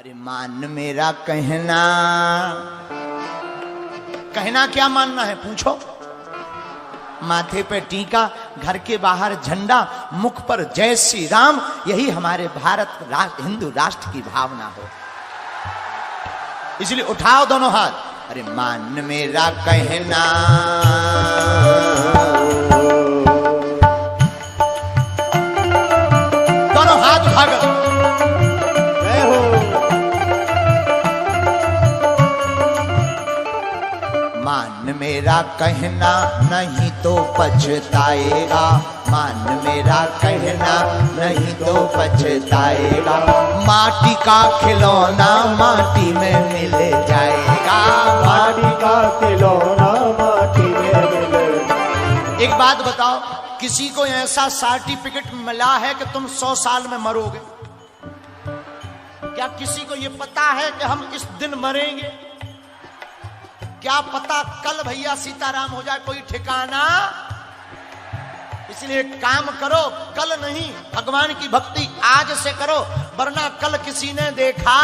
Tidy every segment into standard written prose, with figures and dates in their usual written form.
अरे मान मेरा कहना, कहना क्या मानना है पूछो। माथे पे टीका, घर के बाहर झंडा, मुख पर जय श्री राम, यही हमारे भारत हिंदू राष्ट्र की भावना हो। इसलिए उठाओ दोनों हाथ, अरे मान मेरा कहना, दोनों हाथ उठाकर मान मेरा कहना नहीं तो पछताएगा, मान मेरा कहना नहीं तो पछताएगा। माटी का खिलौना माटी में मिल जाएगा, माटी का खिलौना माटी में मिल। एक बात बताओ, किसी को ऐसा सर्टिफिकेट मिला है कि तुम 100 साल में मरोगे? क्या किसी को यह पता है कि हम इस दिन मरेंगे? क्या पता कल भैया सीताराम हो जाए, कोई ठिकाना। इसलिए काम करो, कल नहीं, भगवान की भक्ति आज से करो, वरना कल किसी ने देखा।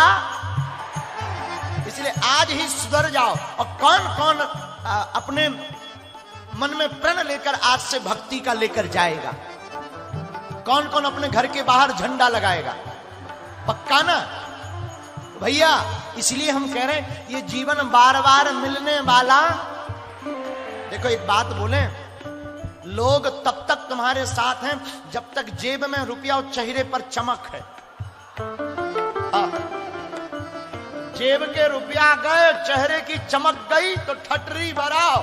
इसलिए आज ही सुधर जाओ। और कौन कौन अपने मन में प्रण लेकर आज से भक्ति का लेकर जाएगा? कौन कौन अपने घर के बाहर झंडा लगाएगा? पक्का ना भैया? इसलिए हम कह रहे हैं ये जीवन बार बार मिलने वाला। देखो एक बात बोले, लोग तब तक तुम्हारे साथ हैं जब तक जेब में रुपया और चेहरे पर चमक है। जेब के रुपया गए, चेहरे की चमक गई तो ठटरी भराओ।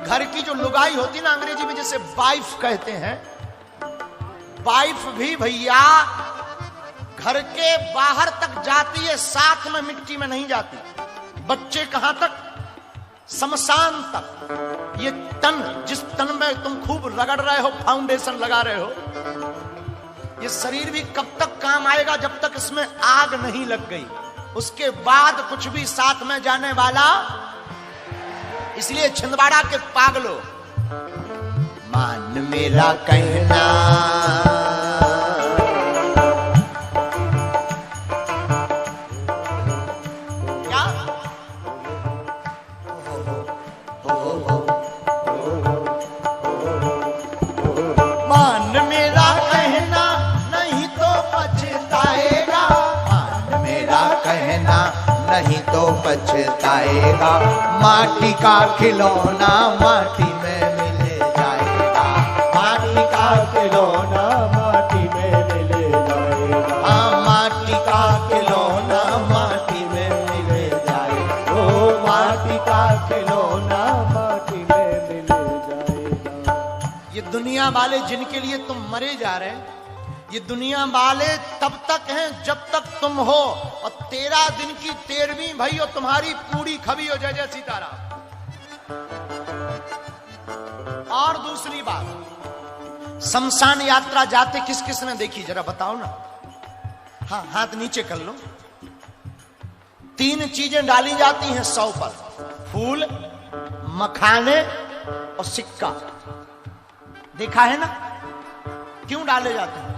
घर की जो लुगाई होती ना, अंग्रेजी में जैसे वाइफ कहते हैं, वाइफ भी भैया घर के बाहर तक जाती है, साथ में मिट्टी में नहीं जाती। बच्चे कहां तक? शमशान तक। ये तन, जिस तन में तुम खूब रगड़ रहे हो, फाउंडेशन लगा रहे हो, ये शरीर भी कब तक काम आएगा? जब तक इसमें आग नहीं लग गई, उसके बाद कुछ भी साथ में जाने वाला। इसलिए छिंदवाड़ा के पागलो, मान मेरा कहना, नहीं तो पछताएगा। माटी का खिलौना माटी में मिल जाएगा, माटी का खिलौना माटी में मिल जाएगा। हाँ, माटी का खिलौना माटी में मिल जाएगा। ओ माटी का खिलौना माटी में मिल जाएगा। ये दुनिया वाले जिनके लिए तुम मरे जा रहे हैं, ये दुनिया वाले तब तक हैं जब तक तुम हो, और 13 दिन की 13वीं भई और तुम्हारी पूरी खबी हो। जय जय सीताराम। और दूसरी बात, शमशान यात्रा जाते किस किस ने देखी जरा बताओ ना? हाँ, हाथ नीचे कर लो। 3 चीजें डाली जाती हैं 100 पर, फूल, मखाने और सिक्का। देखा है ना? क्यों डाले जाते हैं?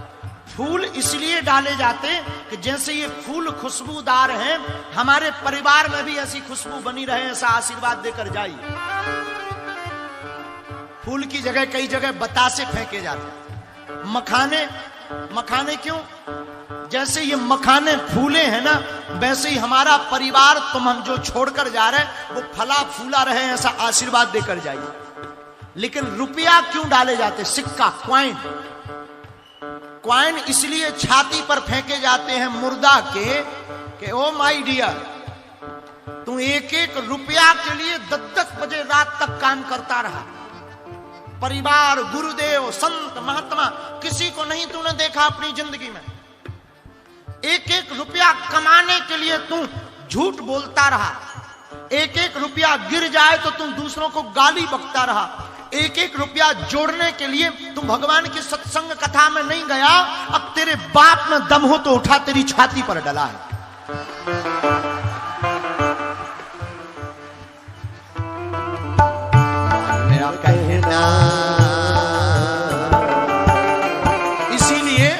फूल इसलिए डाले जाते कि जैसे ये फूल खुशबूदार हैं, हमारे परिवार में भी ऐसी खुशबू बनी रहे, ऐसा आशीर्वाद देकर जाइए। फूल की जगह कई जगह बतासे फेंके जाते हैं। मखाने, मखाने क्यों? जैसे ये मखाने फूले हैं ना, वैसे ही हमारा परिवार तुम हम जो छोड़कर जा रहे हैं वो फला फूला रहे, ऐसा आशीर्वाद देकर जाइए। लेकिन रुपया क्यों डाले जाते? सिक्का, क्वाइन। क्वाइन इसलिए छाती पर फेंके जाते हैं मुर्दा के कि ओ माय डियर, तू एक एक रुपया के लिए 10-10 बजे रात तक काम करता रहा। परिवार, गुरुदेव, संत, महात्मा, किसी को नहीं तूने देखा अपनी जिंदगी में। एक एक रुपया कमाने के लिए तू झूठ बोलता रहा। एक एक रुपया गिर जाए तो तू दूसरों को गाली बकता रहा। एक एक रुपया जोड़ने के लिए तू भगवान की सत्संग कथा में नहीं गया। अब तेरे बाप में दम हो तो उठा, तेरी छाती पर डला है। मेरा कहना, इसीलिए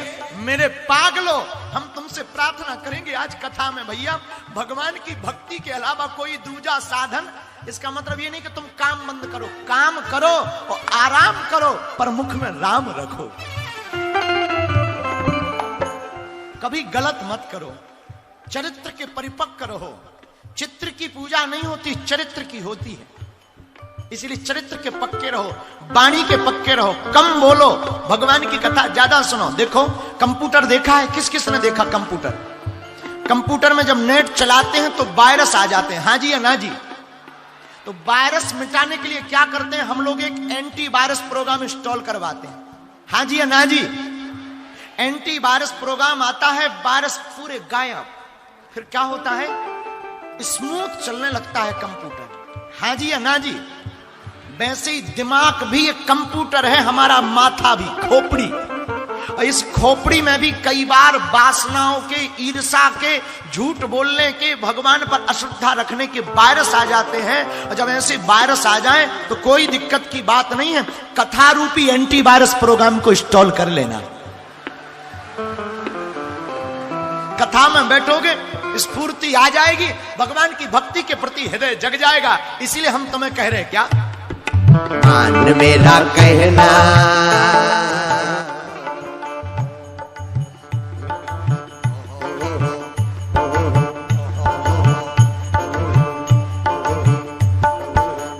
मेरे पागलों, हम तुमसे प्रार्थना करेंगे आज कथा में भैया, भगवान की भक्ति के अलावा कोई दूजा साधन। इसका मतलब ये नहीं कि तुम काम बंद करो, काम करो और आराम करो, पर मुख में राम रखो। कभी गलत मत करो, चरित्र के परिपक्व रहो। चित्र की पूजा नहीं होती, चरित्र की होती है। इसलिए चरित्र के पक्के रहो, वाणी के पक्के रहो, कम बोलो, भगवान की कथा ज्यादा सुनो। देखो कंप्यूटर देखा है, किस किस ने देखा कंप्यूटर? कंप्यूटर में जब नेट चलाते हैं तो वायरस आ जाते हैं, हाँ जी या ना जी? तो वायरस मिटाने के लिए क्या करते हैं हम लोग? एक एंटी वायरस प्रोग्राम इंस्टॉल करवाते हैं, हाँ जी या ना जी? एंटी वायरस प्रोग्राम आता है, वायरस पूरे गायब। फिर क्या होता है? स्मूथ चलने लगता है कंप्यूटर, हाँ जी या ना जी? वैसे ही दिमाग भी एक कंप्यूटर है, हमारा माथा भी, खोपड़ी। और इस खोपड़ी में भी कई बार वासनाओं के, ईर्ष्या के, झूठ बोलने के, भगवान पर अश्रद्धा रखने के वायरस आ जाते हैं। और जब ऐसे वायरस आ जाए तो कोई दिक्कत की बात नहीं है, कथा रूपी एंटी वायरस प्रोग्राम को इंस्टॉल कर लेना। कथा में बैठोगे, स्फूर्ति आ जाएगी, भगवान की भक्ति के प्रति हृदय जग जाएगा। इसीलिए हम तुम्हें कह रहे क्या? मान मेरा कहना,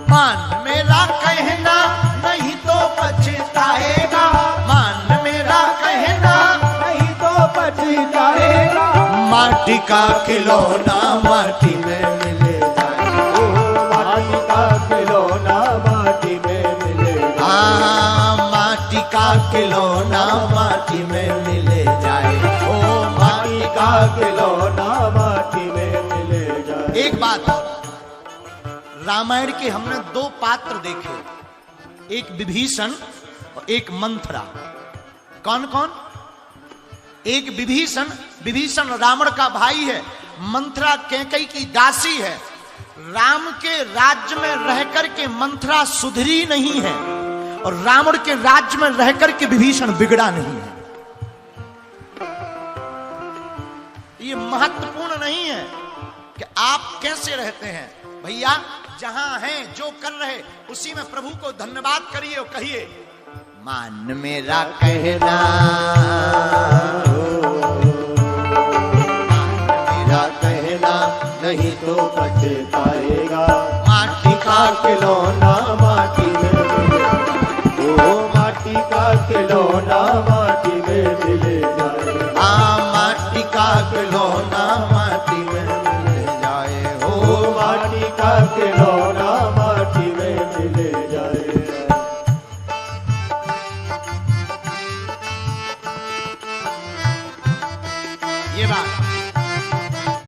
मान मेरा कहना नहीं तो पछताएगा, मान मेरा कहना नहीं तो पछताएगा। माटी का खिलौना माटी में मिले ओ माटी का खिलौना माटी में मिले हाँ, माटी का खिलौना माटी में मिले जाए, ओ माटी का खिलौना माटी में मिले जाए। एक बात और, रामायण के हमने दो पात्र देखे, एक विभीषण और एक मंथरा। कौन कौन? एक विभीषण, विभीषण रावण का भाई है, मंथरा कैकेयी की दासी है। राम के राज्य में रहकर के मंथरा सुधरी नहीं है और रावण के राज्य में रहकर के विभीषण बिगड़ा नहीं है। ये महत्वपूर्ण नहीं है कि आप कैसे रहते हैं भैया, जहां हैं जो कर रहे उसी में प्रभु को धन्यवाद करिए और कहिए मान मेरा कहना, मेरा कहना नहीं तो पछताएगा। माटी का खिलौना माटी में मिले, ओ माटी का खिलौना माटी में मिले जाए। माटी का खिलौना माटी में मिल जाए, ओ माटी का खिलौना माटी में मिले जाए। ये बात